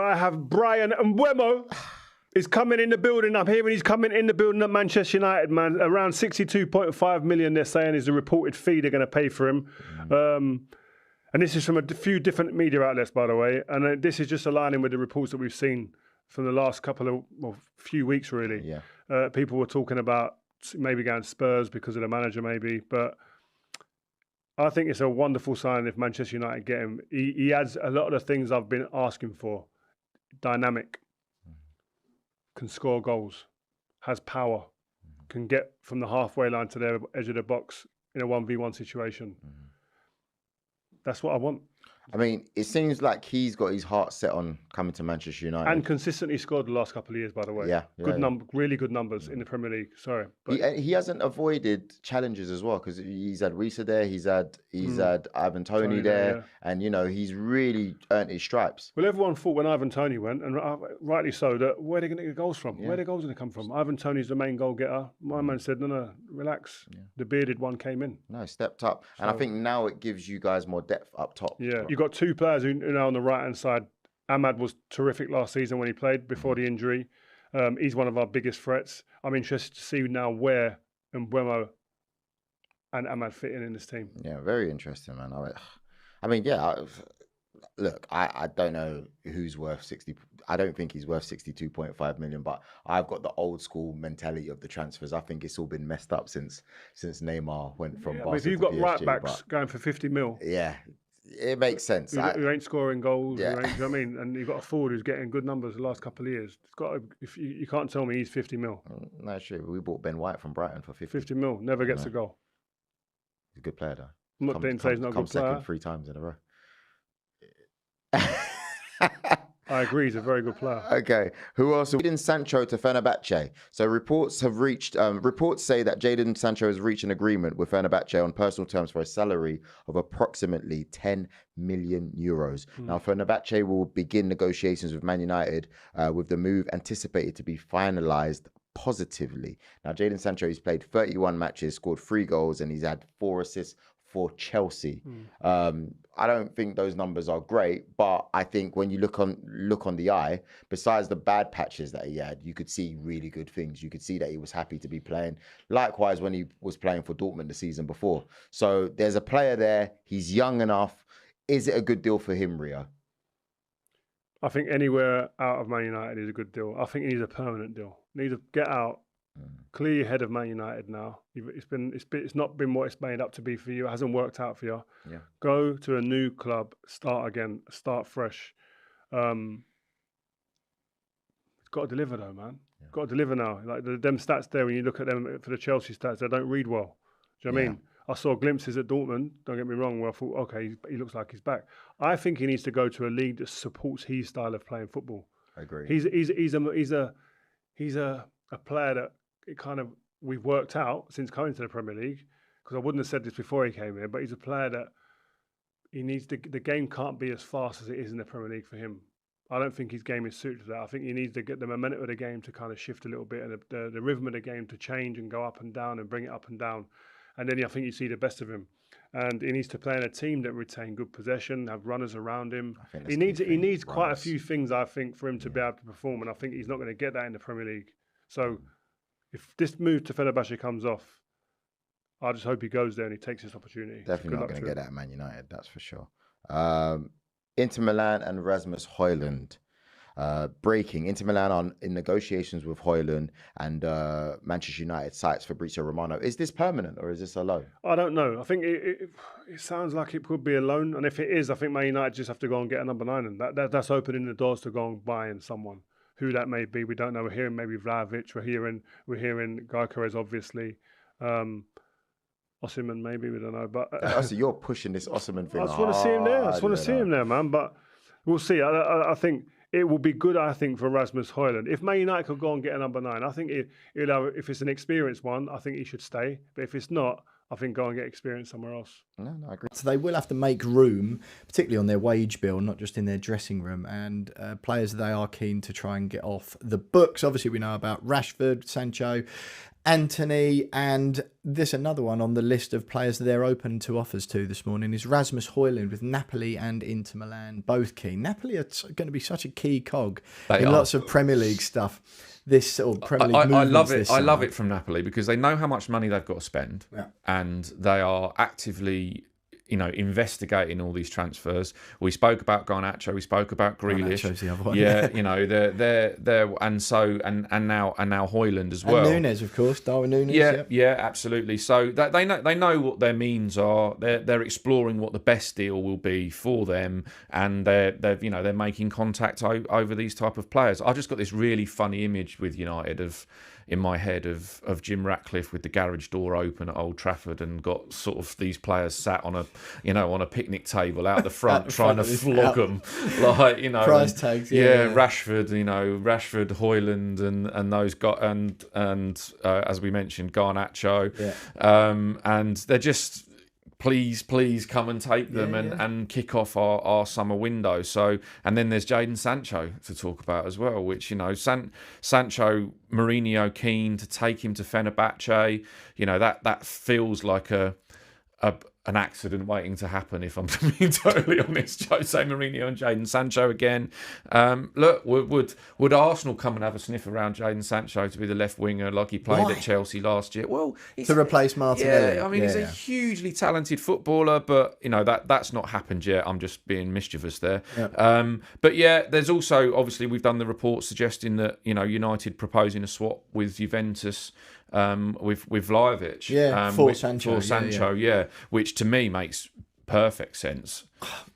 I have Brian Mbuemo is coming in the building. I'm hearing he's coming in the building at Manchester United, man. Around 62.5 million, they're saying, is the reported fee they're going to pay for him. And this is from a few different media outlets, by the way. And this is just aligning with the reports that we've seen from the last few weeks, really. Yeah. People were talking about maybe going Spurs because of the manager, maybe. But I think it's a wonderful sign if Manchester United get him. He adds a lot of the things I've been asking for. Dynamic, can score goals, has power, can get from the halfway line to the edge of the box in a 1v1 situation. That's what I want. I mean, it seems like he's got his heart set on coming to Manchester United. And consistently scored the last couple of years, by the way. Yeah. Really good numbers in the Premier League. Sorry. But he hasn't avoided challenges as well, because he's had Risa there, he's had Ivan Toney there, yeah. And, he's really earned his stripes. Well, everyone thought when Ivan Toney went, and rightly so, that where are they going to get the goals from? Yeah. Where are the goals going to come from? Ivan Toney's the main goal getter. My man said, no, relax. Yeah. The bearded one came in. No, stepped up. So, and I think now it gives you guys more depth up top. Yeah, you've got two players who now on the right-hand side. Ahmad was terrific last season when he played before the injury. He's one of our biggest threats. I'm interested to see now where Mbuemo and Ahmad fit in this team. Yeah, very interesting, man. Look, I don't know who's worth 60. I don't think he's worth 62.5 million, but I've got the old school mentality of the transfers. I think it's all been messed up since Neymar went from Barca if you've to got PSG, right backs going for 50 mil. Yeah. It makes sense. Who ain't scoring goals, yeah. you know what I mean? And you've got a forward who's getting good numbers the last couple of years. It's got to, if you can't tell me he's 50 mil. No, true. We bought Ben White from Brighton for 50. 50 mil, never gets a goal. He's a good player, though. I'm not saying he's not a good player. Second 3 times in a row. I agree, he's a very good player. Okay, who else? Jadon Sancho to Fenerbahce. So reports say that Jadon Sancho has reached an agreement with Fenerbahce on personal terms for a salary of approximately 10 million euros. Now, Fenerbahce will begin negotiations with Man United with the move anticipated to be finalised positively. Now, Jadon Sancho, he's played 31 matches, scored 3 goals, and he's had 4 assists for Chelsea. I don't think those numbers are great, but I think when you look on the eye, besides the bad patches that he had, you could see really good things. You could see that he was happy to be playing. Likewise, when he was playing for Dortmund the season before. So there's a player there. He's young enough. Is it a good deal for him, Rio? I think anywhere out of Man United is a good deal. I think he needs a permanent deal. He needs to get out. Clear your head of Man United now. It's not been what it's made up to be for you. It hasn't worked out for you. Yeah. Go to a new club, start again, start fresh. It's got to deliver though, man. Yeah. Got to deliver now. Like them stats there, when you look at them for the Chelsea stats, they don't read well. Do you know what I mean? I saw glimpses at Dortmund. Don't get me wrong. Where I thought, okay, he looks like he's back. I think he needs to go to a league that supports his style of playing football. I agree. He's a player that we've worked out since coming to the Premier League, because I wouldn't have said this before he came here, but he's a player that he needs the game can't be as fast as it is in the Premier League for him. I don't think his game is suited to that. I think he needs to get the momentum of the game to kind of shift a little bit, and the rhythm of the game to change and go up and down and bring it up and down. And then I think you see the best of him. And he needs to play in a team that retain good possession, have runners around him. He needs quite a few things, I think, for him to be able to perform. And I think he's not going to get that in the Premier League. So if this move to Fenerbahce comes off, I just hope he goes there and he takes this opportunity. Definitely not going to get that at Man United, that's for sure. Inter Milan and Rasmus Hojlund. Breaking. Inter Milan are in negotiations with Hojlund and Manchester United sites Fabrizio Romano. Is this permanent or is this a loan? I don't know. I think it sounds like it could be a loan. And if it is, I think Man United just have to go and get a number 9. And that's opening the doors to go and buying someone. Who that may be, we don't know. We're hearing maybe Vlahovic. We're hearing Gyökeres, obviously. Osimhen, maybe, we don't know. But so you're pushing this Osimhen thing. I just want to see him there. I just want to see him there, man. But we'll see. I think it will be good. I think for Rasmus Hojlund, if Man United could go and get a number 9, I think if it's an experienced one, I think he should stay. But if it's not, I think go and get experience somewhere else. No, I agree. So they will have to make room, particularly on their wage bill, not just in their dressing room, and players they are keen to try and get off the books. Obviously, we know about Rashford, Sancho, Anthony, and there's another one on the list of players that they're open to offers to this morning is Rasmus Hojlund with Napoli and Inter Milan, both keen. Napoli are going to be such a key cog in lots of Premier League stuff. This sort of Premier League I love it. I love it from Napoli because they know how much money they've got to spend, and they are actively, investigating all these transfers. We spoke about Garnacho, we spoke about Grealish. Garnacho's the other one. Yeah, they're and now Hojlund as well. And Nunes, of course, Darwin Nunes. Yeah, absolutely. So they know what their means are. They're exploring what the best deal will be for them, and they're making contact over these type of players. I just got this really funny image with United in my head of Jim Ratcliffe with the garage door open at Old Trafford and got sort of these players sat on a picnic table out the front trying to flog them, price tags. Rashford, Hojlund, and those and as we mentioned, Garnacho, and they're just. Please come and take them and kick off our summer window. So, and then there's Jadon Sancho to talk about as well, which, Sancho, Mourinho keen to take him to Fenerbahce. That feels like an accident waiting to happen, if I'm being totally honest. Jose Mourinho and Jadon Sancho again. Look, would Arsenal come and have a sniff around Jadon Sancho to be the left winger like he played at Chelsea last year? Well, to replace Martinelli. Yeah, I mean, he's a hugely talented footballer, but that's not happened yet. I'm just being mischievous there. Yep. But yeah, there's also obviously we've done the report suggesting that United proposing a swap with Juventus. With Vlahovic, for Sancho, which to me makes perfect sense.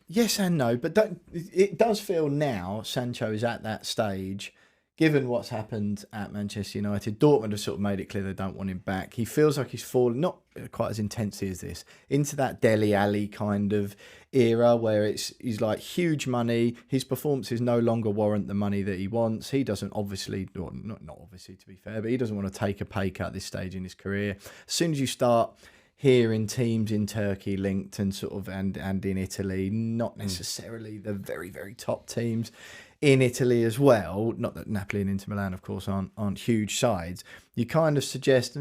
Yes and no, but it does feel now Sancho is at that stage, given what's happened at Manchester United. Dortmund have sort of made it clear they don't want him back. He feels like he's fallen, not quite as intensely as this, into that Dele Alli kind of era where he's like huge money. His performances no longer warrant the money that he wants. He doesn't obviously, or not obviously to be fair, but he doesn't want to take a pay cut at this stage in his career. As soon as you start hearing teams in Turkey linked and sort of and in Italy, not necessarily the very, very top teams in Italy as well, not that Napoli and Inter Milan, of course, aren't huge sides, you kind of suggest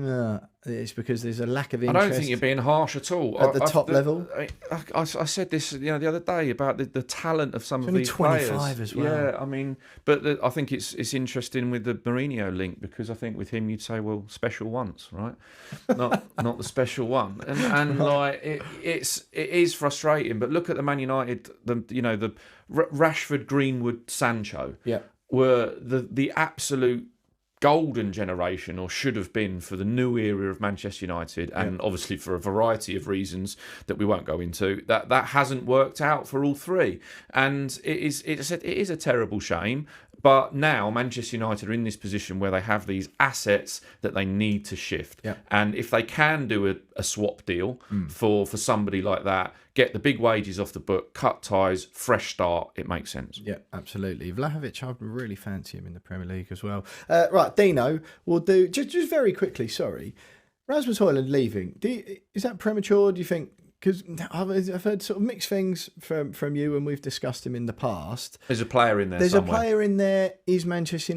it's because there's a lack of interest. I don't think you're being harsh at all. At the top level? I said this the other day about the talent of some of these 25 players. As well. Yeah, I mean, but I think it's interesting with the Mourinho link because I think with him you'd say, well, special once, right? Not the special one. And like it is frustrating. But look at the Man United, the Rashford, Greenwood, Sancho were the absolute golden generation, or should have been, for the new era of Manchester United, and obviously for a variety of reasons that we won't go into, that hasn't worked out for all three, and it is a terrible shame. But now Manchester United are in this position where they have these assets that they need to shift. And if they can do a swap deal for somebody like that, get the big wages off the book, cut ties, fresh start, it makes sense. Yeah, absolutely. Vlahovic, I really fancy him in the Premier League as well. Right, Dino, we'll do, just very quickly, sorry. Rasmus Hojlund leaving, is that premature, do you think? Because I've heard sort of mixed things from you, and we've discussed him in the past. There's a player in there There's somewhere. A player in there. Is Manchester